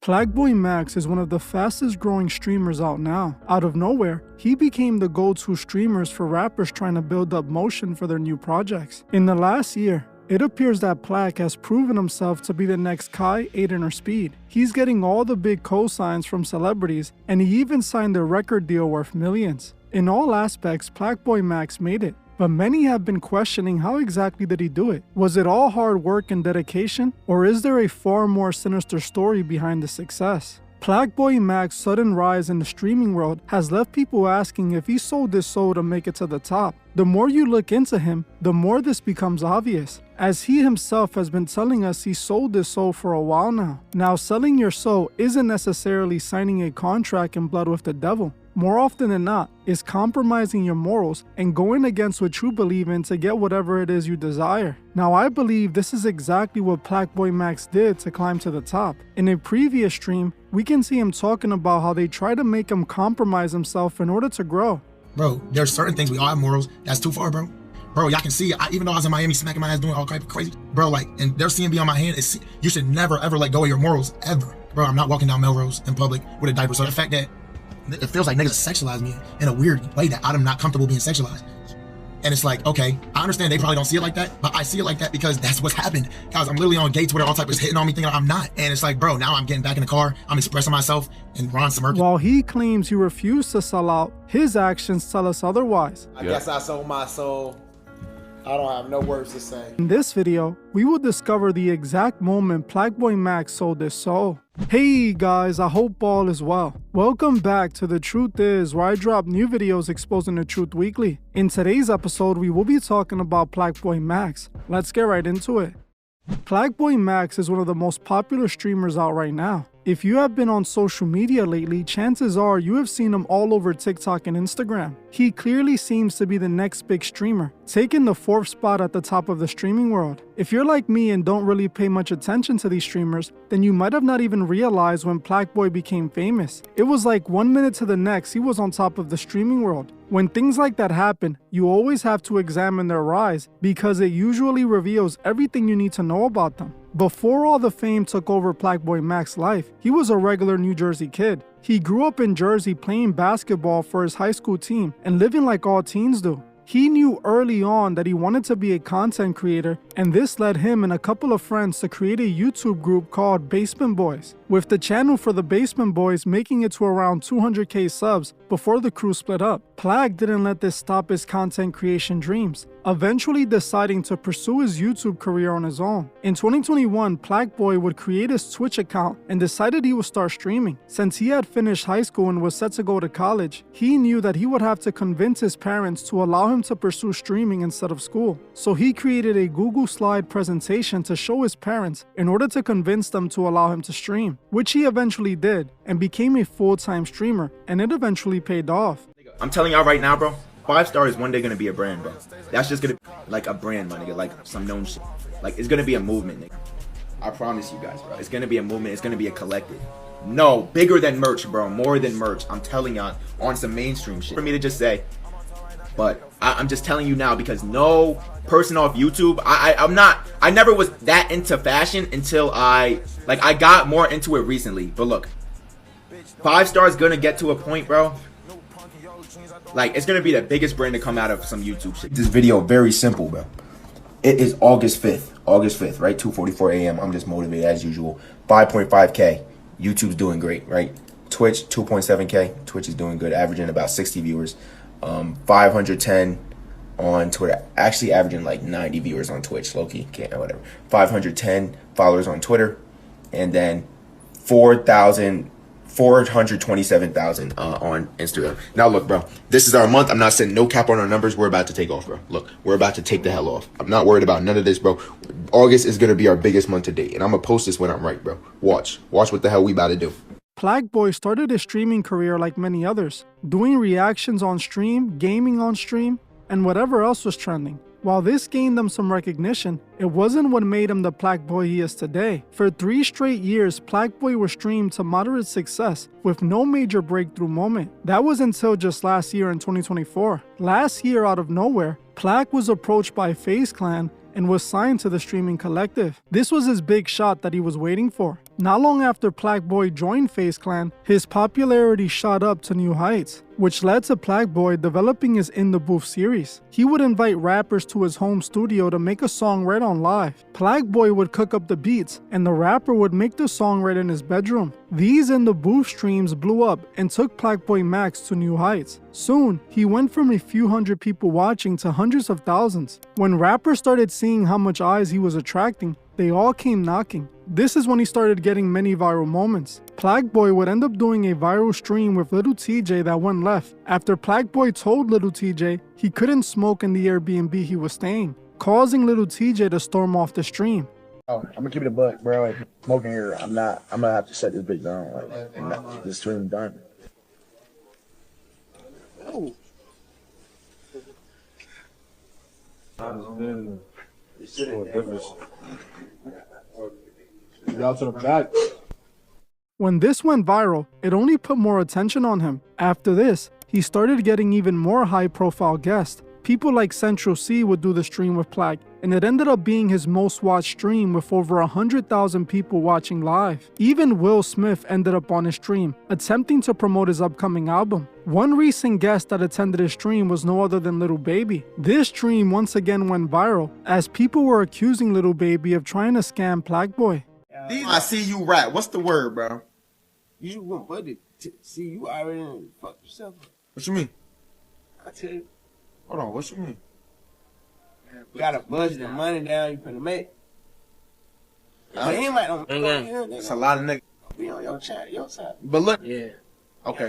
Plaqueboymax is one of the fastest growing streamers out now. Out of nowhere, he became the go-to streamers for rappers trying to build up motion for their new projects. In the last year, it appears that Plaque has proven himself to be the next Kai, Aiden, or Speed. He's getting all the big cosigns from celebrities, and he even signed a record deal worth millions. In all aspects, Plaqueboymax made it. But many have been questioning how exactly did he do it? Was it all hard work and dedication, or is there a far more sinister story behind the success? Plaqueboymax's sudden rise in the streaming world has left people asking if he sold his soul to make it to the top. The more you look into him, the more this becomes obvious, as he himself has been telling us he sold his soul for a while now. Now, selling your soul isn't necessarily signing a contract in blood with the devil. More often than not, is compromising your morals and going against what you believe in to get whatever it is you desire. Now, I believe this is exactly what Plaqueboymax did to climb to the top. In a previous stream, we can see him talking about how they try to make him compromise himself in order to grow. Bro, there's certain things we all have morals. That's too far, bro. Bro, y'all can see, even though I was in Miami smacking my ass doing all kind of crazy, bro, like, and their CMB on my hand, you should never, ever let go of your morals, ever. Bro, I'm not walking down Melrose in public with a diaper. So the fact that it feels like niggas sexualize me in a weird way that I'm not comfortable being sexualized. And it's like, okay, I understand they probably don't see it like that, but I see it like that because that's what's happened. Guys, I'm literally on gay Twitter, all type of hitting on me thinking I'm not. And it's like, bro, now I'm getting back in the car, I'm expressing myself, and Ron's smirking. While he claims he refused to sell out, his actions tell us otherwise. I guess I sold my soul. I don't have no words to say. In this video, we will discover the exact moment Plaqueboymax sold his soul. Hey guys, I hope all is well. Welcome back to The Truth Is, where I drop new videos exposing the truth weekly. In today's episode, we will be talking about Plaqueboymax. Let's get right into it. Plaqueboymax is one of the most popular streamers out right now. If you have been on social media lately, chances are you have seen him all over TikTok and Instagram. He clearly seems to be the next big streamer, taking the 4th spot at the top of the streaming world. If you're like me and don't really pay much attention to these streamers, then you might have not even realized when Plaqueboy became famous. It was like 1 minute to the next he was on top of the streaming world. When things like that happen, you always have to examine their rise because it usually reveals everything you need to know about them. Before all the fame took over Plaqueboymax's life, he was a regular New Jersey kid. He grew up in Jersey playing basketball for his high school team and living like all teens do. He knew early on that he wanted to be a content creator, and this led him and a couple of friends to create a YouTube group called Basement Boys, with the channel for the Basement Boys making it to around 200k subs before the crew split up. Plaque didn't let this stop his content creation dreams, eventually deciding to pursue his YouTube career on his own. In 2021, Plaqueboy would create his Twitch account and decided he would start streaming. Since he had finished high school and was set to go to college, he knew that he would have to convince his parents to allow him to pursue streaming instead of school. So he created a Google Slide presentation to show his parents in order to convince them to allow him to stream, which he eventually did and became a full-time streamer, and it eventually paid off. I'm telling y'all right now, bro, 5 Star is one day gonna be a brand, bro. That's just gonna be like a brand, my nigga, like some known shit. Like, it's gonna be a movement, nigga. I promise you guys, bro. It's gonna be a movement, it's gonna be a collective. No, bigger than merch, bro, more than merch. I'm telling y'all, on some mainstream shit. For me to just say, but I'm just telling you now because no person off YouTube, I never was that into fashion until I got more into it recently. But look, 5 Star is gonna get to a point, bro. Like, it's gonna be the biggest brand to come out of some YouTube shit. This video, very simple, bro. It is August 5th, right? 2:44 a.m. I'm just motivated as usual. 5.5K. YouTube's doing great, right? Twitch, 2.7K. Twitch is doing good, averaging about 60 viewers. 510 on Twitter. Actually averaging like 90 viewers on Twitch. Low-key, can't, whatever. 510 followers on Twitter. And then 427,000 on Instagram. Now look, bro, this is our month. I'm not setting no cap on our numbers. We're about to take off, bro. Look, we're about to take the hell off. I'm not worried about none of this, bro. August is gonna be our biggest month to date, and I'm gonna post this when I'm right, bro. Watch what the hell we about to do. Plaqueboy started his streaming career like many others, doing reactions on stream, gaming on stream, and whatever else was trending. While this gained him some recognition, it wasn't what made him the Plaqueboy he is today. For 3 straight years, Plaqueboy was streamed to moderate success with no major breakthrough moment. That was until just last year in 2024. Last year, out of nowhere, Plaque was approached by FaZe Clan and was signed to the streaming collective. This was his big shot that he was waiting for. Not long after Plaqueboy joined FaZe Clan, his popularity shot up to new heights, which led to Plaqueboy developing his In the Booth series. He would invite rappers to his home studio to make a song right on live. Plaqueboy would cook up the beats, and the rapper would make the song right in his bedroom. These In the Booth streams blew up and took Plaqueboymax to new heights. Soon, he went from a few hundred people watching to hundreds of thousands. When rappers started seeing how much eyes he was attracting, they all came knocking. This is when he started getting many viral moments. Plaqueboy would end up doing a viral stream with Little TJ that went left after Plaqueboy told Little TJ he couldn't smoke in the Airbnb he was staying, causing Little TJ to storm off the stream. Oh, I'm gonna keep it a buck, bro. Like, smoking here, I'm gonna have to shut this bitch down. Like, this stream done. Oh. Y'all to the back. When this went viral, it only put more attention on him. After this, he started getting even more high-profile guests. People like Central C would do the stream with Plaque, and it ended up being his most watched stream with over 100,000 people watching live. Even Will Smith ended up on his stream, attempting to promote his upcoming album. One recent guest that attended his stream was no other than Lil Baby. This stream once again went viral, as people were accusing Lil Baby of trying to scam Plaqueboy. I see you rap. What's the word, bro? You want buddy? See, you already fucked yourself. What you mean? I tell you, Hold on. What you mean? you got a budget and money down. You finna make. It ain't like no. It's a lot of niggas. Be on your side. But look. Yeah. Okay.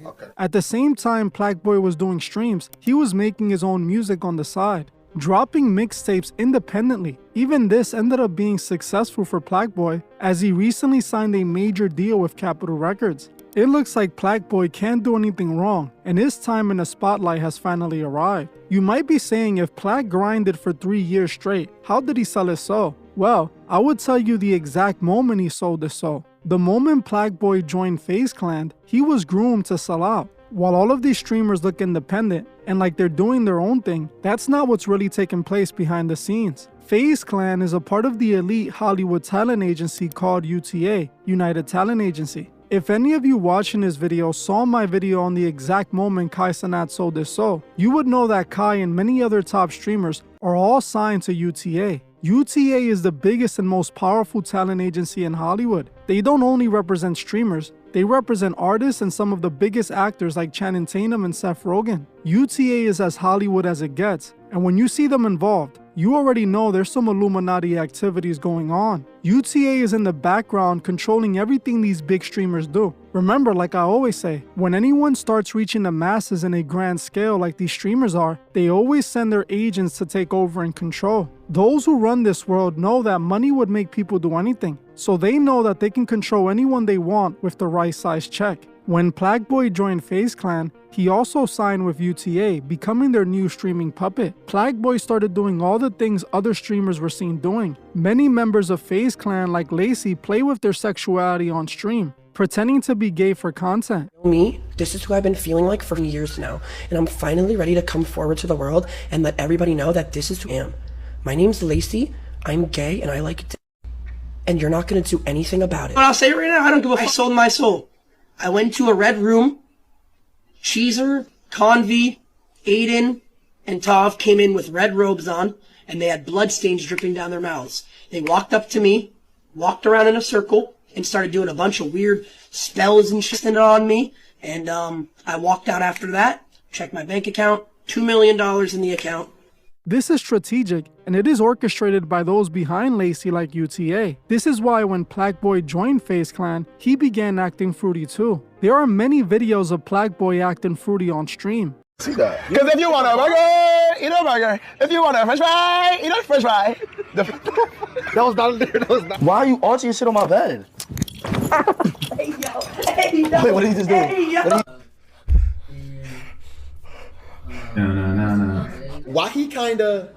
Okay. At the same time Plaqueboy was doing streams, he was making his own music on the side, dropping mixtapes independently. Even this ended up being successful for Plaqueboy, as he recently signed a major deal with Capitol Records. It looks like Plaqueboy can't do anything wrong, and his time in the spotlight has finally arrived. You might be saying, if Plaque grinded for 3 years straight, how did he sell his soul? Well, I would tell you the exact moment he sold his soul. The moment Plaqueboy joined FaZe Clan, he was groomed to sell out. While all of these streamers look independent and like they're doing their own thing, that's not what's really taking place behind the scenes. FaZe Clan is a part of the elite Hollywood talent agency called UTA, United Talent Agency. If any of you watching this video saw my video on the exact moment Kai Cenat sold his soul, you would know that Kai and many other top streamers are all signed to UTA. UTA is the biggest and most powerful talent agency in Hollywood. They don't only represent streamers, they represent artists and some of the biggest actors like Channing Tatum and Seth Rogen. UTA is as Hollywood as it gets, and when you see them involved, you already know there's some Illuminati activities going on. UTA is in the background controlling everything these big streamers do. Remember, like I always say, when anyone starts reaching the masses in a grand scale like these streamers are, they always send their agents to take over and control. Those who run this world know that money would make people do anything, so they know that they can control anyone they want with the right size check. When Plaqueboy joined FaZe Clan, he also signed with UTA, becoming their new streaming puppet. Plaqueboy started doing all the things other streamers were seen doing. Many members of FaZe Clan like Lacey play with their sexuality on stream, pretending to be gay for content. Me, this is who I've been feeling like for years now, and I'm finally ready to come forward to the world and let everybody know that this is who I am. My name's Lacey, I'm gay, and I like it, and you're not gonna do anything about it. But I'll say it right now, I don't give a fuck. I sold my soul. I went to a red room. Cheezer, Convy, Aiden, and Tav came in with red robes on, and they had blood stains dripping down their mouths. They walked up to me, walked around in a circle, and started doing a bunch of weird spells and shit on me. And I walked out after that, checked my bank account, $2 million in the account. This is strategic, and it is orchestrated by those behind Lacey like UTA. This is why when Plaqueboy joined FaZe Clan, he began acting fruity too. There are many videos of Plaqueboy acting fruity on stream. See that? Because if you want a burger, eat a burger. If you want a french fry, eat a french fry. That was not there. That was not. Why are you arching your shit on my bed? Hey, yo. Hey, yo. Wait, what did he just do? Hey, yo. No. Why he kinda...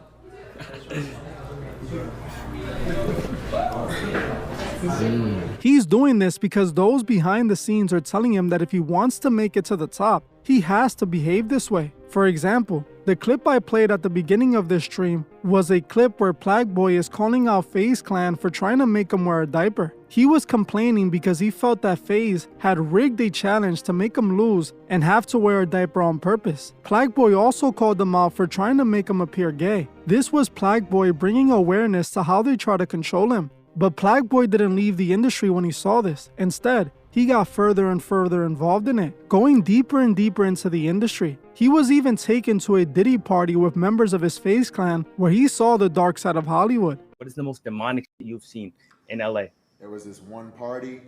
He's doing this because those behind the scenes are telling him that if he wants to make it to the top, he has to behave this way. For example, the clip I played at the beginning of this stream was a clip where Plaqueboy is calling out FaZe Clan for trying to make him wear a diaper. He was complaining because he felt that FaZe had rigged a challenge to make him lose and have to wear a diaper on purpose. Plaqueboy also called him out for trying to make him appear gay. This was Plaqueboy bringing awareness to how they try to control him. But Plaqueboy didn't leave the industry when he saw this. Instead, he got further and further involved in it, going deeper and deeper into the industry. He was even taken to a Diddy party with members of his FaZe Clan where he saw the dark side of Hollywood. What is the most demonic you've seen in LA? There was this one party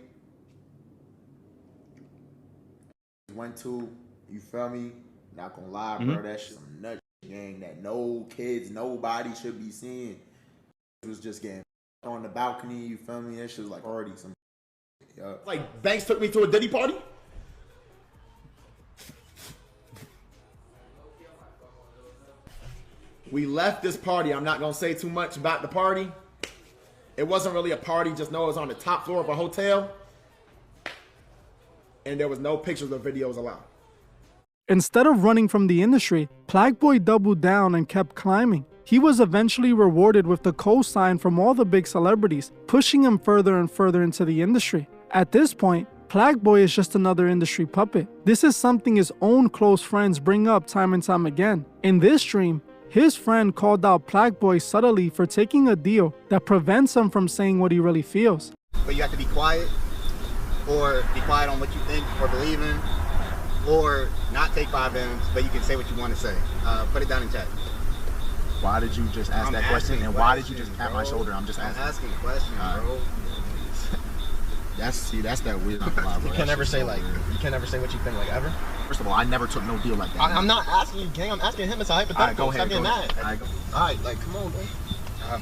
went to, you feel me? Not gonna lie, bro, that shit some nut gang that no kids, nobody should be seeing. It was just getting on the balcony, you feel me? That shit was like already some. Yeah. Like Banks took me to a Diddy party? We left this party. I'm not gonna say too much about the party. It wasn't really a party, just know it was on the top floor of a hotel. And there was no pictures or videos allowed. Instead of running from the industry, Plaqueboy doubled down and kept climbing. He was eventually rewarded with the co-sign from all the big celebrities, pushing him further and further into the industry. At this point, Plaqueboy is just another industry puppet. This is something his own close friends bring up time and time again. In this stream, his friend called out Plaqueboy subtly for taking a deal that prevents him from saying what he really feels. But you have to be quiet, or be quiet on what you think or believe in, or not take 5 M's, but you can say what you want to say. Put it down in chat. Why did you just ask that question? And why did you just tap my shoulder? I'm just asking. I'm asking questions, bro. That's that weird. You can never say what you think, like, ever. First of all, I never took no deal like that. I'm not asking you, gang. I'm asking him. It's a hypothetical. All right, go ahead. Stop getting mad. All right, like, come on, bro.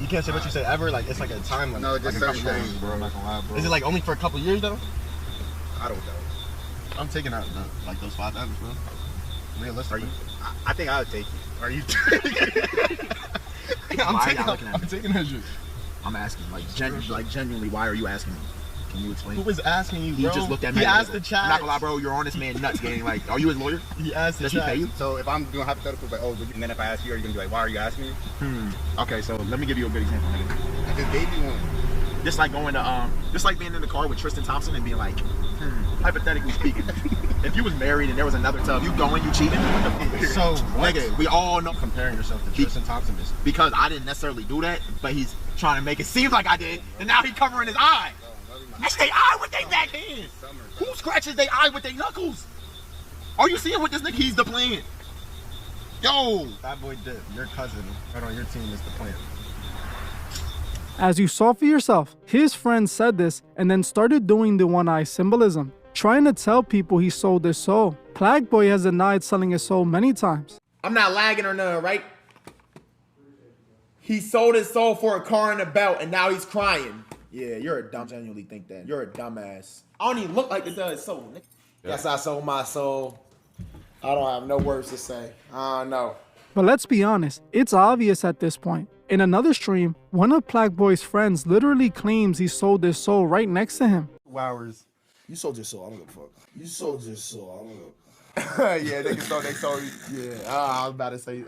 You can't say what you say ever. Like, it's like a time limit. No, just like certain things, bro. I'm not gonna lie, bro. Is it like only for a couple years though? I don't know. I'm taking out like those 5 M's, bro. Realistically, I think I would take you. are you? I'm taking that shit. I'm asking, like genuinely, why are you asking me? Can you explain? Who was asking you, bro? He just looked at me. He asked the chat. I'm not gonna lie, bro. You're on this man nuts, gang. Like, are you his lawyer? He asked the Does chat. he pay you? So if I'm doing hypotheticals, like, oh, and then if I ask you, are you gonna be like, why are you asking me? Okay, so let me give you a good example, nigga. I just gave you one. Just like going to just like being in the car with Tristan Thompson and being like, hypothetically speaking, if you was married and there was another tub, you going, you cheating? So, nigga, we all know comparing yourself to Tristan Thompson, because I didn't necessarily do that, but he's trying to make it seem like I did, and now he's covering his eye. That's their eye with their back hands. Who scratches their eye with their knuckles? Are you seeing what this nigga? He's the plan. Yo, that boy did. Your cousin right on your team is the plan. As you saw for yourself, his friend said this and then started doing the one-eye symbolism, trying to tell people he sold his soul. Plaqueboy has denied selling his soul many times. I'm not lagging or nothing, right? He sold his soul for a car and a belt, and now he's crying. Yeah, you're a dumb. Genuinely think that. You're a dumbass. I don't even look like the does soul, nigga. Yes, I sold my soul. I don't have no words to say. I don't know. But let's be honest, it's obvious at this point. In another stream, one of Plaqueboy's friends literally claims he sold his soul right next to him. 2 hours. you sold your soul. I don't give a fuck. You sold your soul. I don't give a fuck. Yeah, niggas thought they sold you. Yeah, I was about to say,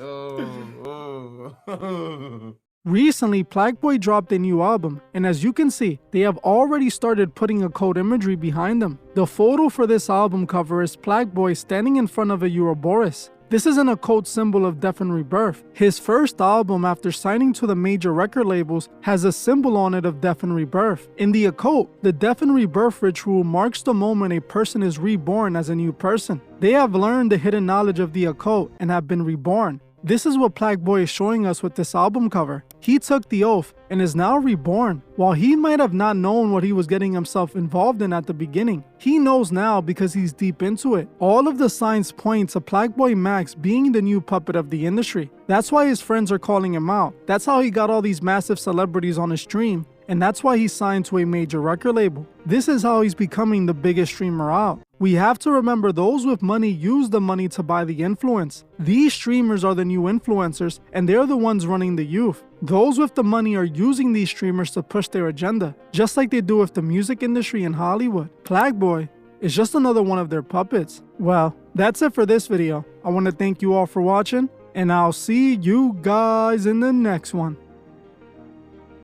Recently, Plaqueboy dropped a new album, and as you can see, they have already started putting occult imagery behind them. The photo for this album cover is Plaqueboy standing in front of a Ouroboros. This is an occult symbol of death and rebirth. His first album after signing to the major record labels has a symbol on it of death and rebirth. In the occult, the death and rebirth ritual marks the moment a person is reborn as a new person. They have learned the hidden knowledge of the occult and have been reborn. This is what Plaqueboy is showing us with this album cover. He took the oath and is now reborn. While he might have not known what he was getting himself involved in at the beginning, he knows now because he's deep into it. All of the signs point to Plaqueboymax being the new puppet of the industry. That's why his friends are calling him out. That's how he got all these massive celebrities on his stream. And that's why he signed to a major record label. This is how he's becoming the biggest streamer out. We have to remember those with money use the money to buy the influence. These streamers are the new influencers and they're the ones running the youth. Those with the money are using these streamers to push their agenda, just like they do with the music industry in Hollywood. Plaqueboy is just another one of their puppets. Well, That's it for this video. I want to thank you all for watching, and I'll see you guys in the next one.